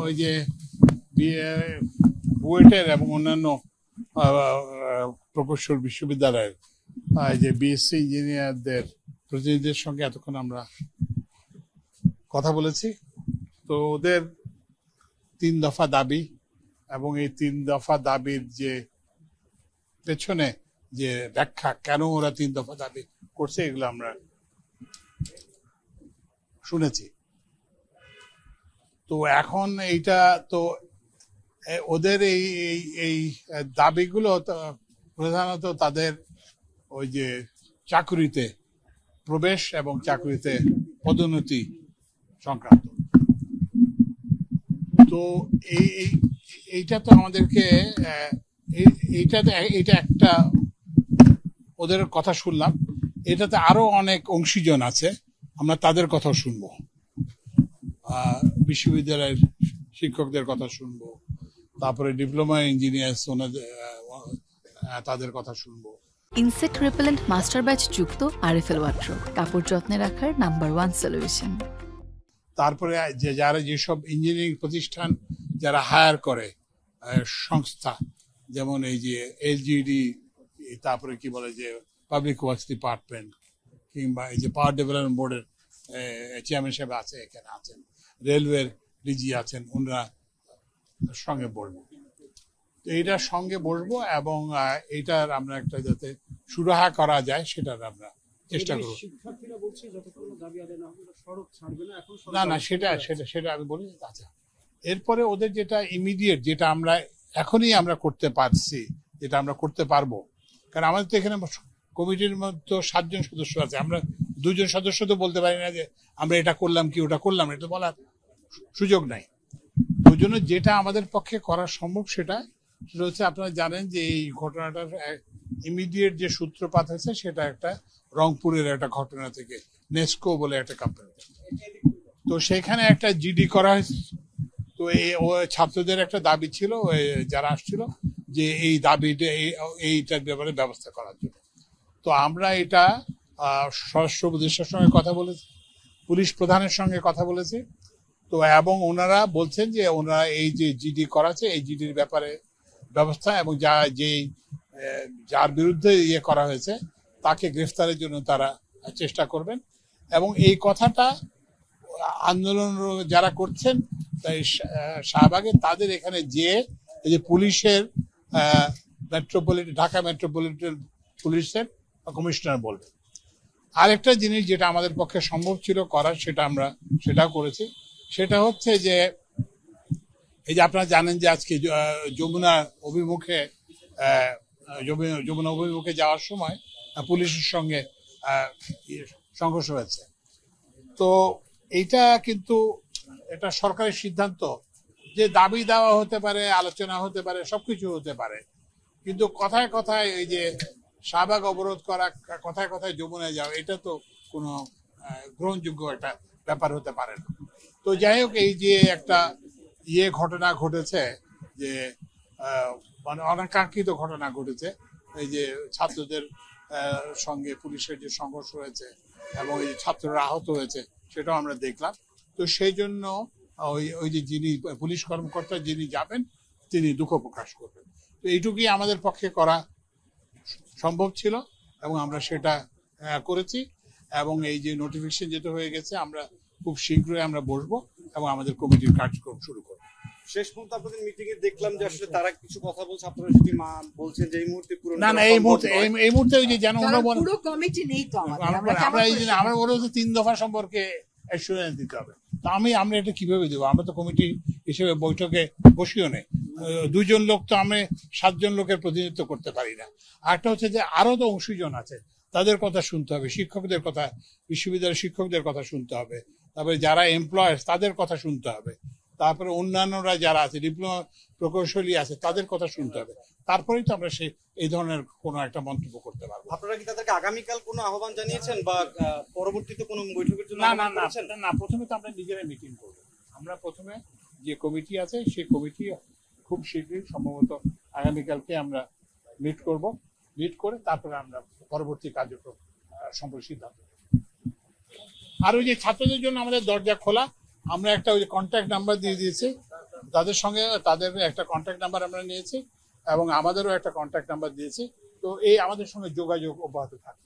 ওই যে বুয়েটের এবং অন্যান্য প্রকৌশল বিশ্ববিদ্যালয়ের যে বিএসসি ইঞ্জিনিয়ারদের প্রতিনিধিদের সঙ্গে এতক্ষণ আমরা কথা বলেছি। তো ওদের 3 দফা দাবি এবং এই 3 দফা দাবির যে পেছনে যে ব্যাখ্যা কেন ওরা 3 দফা দাবি করছে এগুলো আমরা শুনেছি। তো এখন এইটা তো ওদের এই দাবিগুলো প্রধানত তাদের ওই যে চাকুরিতে প্রবেশ এবং চাকুরিতে পদোন্নতি সংক্রান্ত। তো এইটা তো আমাদেরকে এইটা একটা ওদের কথা শুনলাম। এটাতে আরো অনেক অংশীজন আছে, আমরা তাদের কথাও শুনবো। বিশ্ববিদ্যালয়ের শিক্ষকদের কথা শুনবো, তারপরে ডিপ্লোমা ইঞ্জিনিয়ার্স তাদের কথা শুনবো। ইনসেক্ট রিপেলেন্ট মাস্টার ব্যাচ যুক্ত আরএফএল ওয়াট্রো, কাপড় যত্নে রাখার নাম্বার 1 সলিউশন। তারপরে যারা যেসব ইঞ্জিনিয়ারিং প্রতিষ্ঠান যারা হায়ার করে সংস্থা, যেমন এই যে এলজিডি, তারপরে কি বলে যে পাবলিক ওয়ার্কস ডিপার্টমেন্ট, কিংবা এই যে পাওয়ার ডেভেলপমেন্ট বোর্ডের চেয়ারম্যান সাহেব আছে, এখানে আছেন, রেলওয়ের ডিজি আছেন, ওনারা সঙ্গে বসবো। তো এইটার সঙ্গে বসবো এবং এইটার আমরা একটা যাতে সুরাহা করা যায় সেটার আমরা চেষ্টা করবো। না সেটা আমি বলি। আচ্ছা, এরপরে ওদের যেটা ইমিডিয়েট, যেটা আমরা এখনই আমরা করতে পারছি, যেটা আমরা করতে পারবো, কারণ আমাদের তো এখানে কমিটির মধ্যে 7 জন সদস্য আছে, আমরা 2 জন সদস্য তো বলতে পারি না যে আমরা এটা করলাম কি ওটা করলাম, এটা বলার সুযোগ নাই। ওই জন্য যেটা আমাদের পক্ষে করা সম্ভব সেটা হচ্ছে, আপনারা জানেন যে এই ঘটনাটার ইমিডিয়েট যে সূত্রপাত হয়েছে সেটা একটা রংপুরের একটা ঘটনা থেকে, নেস্কো বলে একটা কোম্পানি। তো সেখানে একটা জিডি করা হয়েছে। তো ছাত্রদের একটা দাবি ছিল, যারা আসছিল, যে এই দাবিটা এইটার ব্যাপারে ব্যবস্থা করার জন্য। তো আমরা এটা স্বরাষ্ট্র উপদেষ্টার সঙ্গে কথা বলেছি, পুলিশ প্রধানের সঙ্গে কথা বলেছি। তো এবং ওনারা বলছেন যে ওনারা এই যে জিডি করাছে, এই জিডির ব্যাপারে ব্যবস্থা এবং যার বিরুদ্ধে করা হয়েছে তাকে গ্রেফতারের জন্য তারা চেষ্টা করবেন। এবং এই কথাটা আন্দোলন যারা করছেন শাহবাগে, তাদের এখানে যে এই যে পুলিশের ঢাকা মেট্রোপলিটন পুলিশের কমিশনার বলবেন। আরেকটা জিনিস যেটা আমাদের পক্ষে সম্ভব ছিল করার, সেটাও করেছি। সেটা হচ্ছে যে এই যে আপনারা জানেন যে আজকে যমুনা অভিমুখে যাওয়ার সময় পুলিশের সঙ্গে সংঘর্ষ হয়েছে। তো এইটা কিন্তু এটা সরকারের সিদ্ধান্ত, যে দাবি দেওয়া হতে পারে, আলোচনা হতে পারে, সবকিছু হতে পারে, কিন্তু কথায় কথায় এই যে শাহবাগ অবরোধ করা, কথায় কথায় যমুনায় যাওয়া, এটা তো কোনো গ্রহণযোগ্য একটা ব্যাপার হতে পারে না। তো যাই হোক, এই যে একটা ঘটনা ঘটেছে, যে মানে অনাকাঙ্ক্ষিত ঘটনা ঘটেছে, এই যে ছাত্রদের সঙ্গে পুলিশের যে সংঘর্ষ হয়েছে এবং এই ছাত্ররা আহত হয়েছে, সেটাও আমরা দেখলাম। তো সেই জন্য ওই যে যিনি পুলিশ কর্মকর্তা যিনি যাবেন, তিনি দুঃখ প্রকাশ করবেন। তো এইটুকুই আমাদের পক্ষে করা সম্ভব ছিল এবং আমরা সেটা করেছি। এবং এই যে নোটিফিকেশন যেটা হয়ে গেছে, আমরা খুব শীঘ্রই আমরা বসবো এবং আমাদের কমিটির কার্যক্রম শুরু করবো। শেষ পর্যন্ত আপনাদের মিটিং এ দেখলাম যে আসলে তারা কিছু কথা বলছে, আপনারা সেটি বলছেন যে এই মুহূর্তে পুরো না এই মুহূর্তে ওই যে যেন পুরো কমিটি নেই তো আমরা বলে হচ্ছে 3 দফা সম্পর্কে অ্যাসুরেন্স দিতে হবে। তো আমরা এটা কিভাবে দেবো? আমরা তো কমিটি হিসেবে বৈঠকে বসিও নেই। 2 জন লোক তো আমরা 7 জন লোকের প্রতিনিধিত্ব করতে পারি না। আরেকটা হচ্ছে যে আরো তো অংশীজন আছে, তাদের কথা শুনতে হবে, শিক্ষকদের কথা, বিশ্ববিদ্যালয়ের শিক্ষকদের কথা শুনতে হবে, তারপরে যারা এমপ্লয়ার্স তাদের কথা শুনতে হবে, তারপরে অন্যান্যরা যারা আছে, ডিপ্লোমা প্রকৌশলী আছে, তাদের কথা শুনতে হবে। তারপরেই তো আমরা এই ধরনের কোনো একটা মন্তব্য করতে পারবো। আপনারা কি তাদেরকে আগামীকাল কোনো আহ্বান জানিয়েছেন বা পরবর্তীতে কোনো বৈঠকের জন্য? না, প্রথমে তো আমরা নিজেরাই মিটিং করবো। আমরা প্রথমে যে কমিটি আছে সেই কমিটি খুব শীঘ্রই, সম্ভবত আগামীকালকে আমরা মিট করে তারপরে আমরা পরবর্তী কার্যক্রম সম্পর্কে সিদ্ধান্ত। আর ওই যে ছাত্রদের জন্য আমাদের দরজা খোলা, আমরা একটা ওই কন্ট্যাক্ট নাম্বার দিয়ে দিয়েছি, তাদের সঙ্গে তাদের একটা কন্ট্যাক্ট নাম্বার আমরা নিয়েছি এবং আমাদেরও একটা কন্ট্যাক্ট নাম্বার দিয়েছি। তো এই আমাদের সঙ্গে যোগাযোগ অব্যাহত থাকে।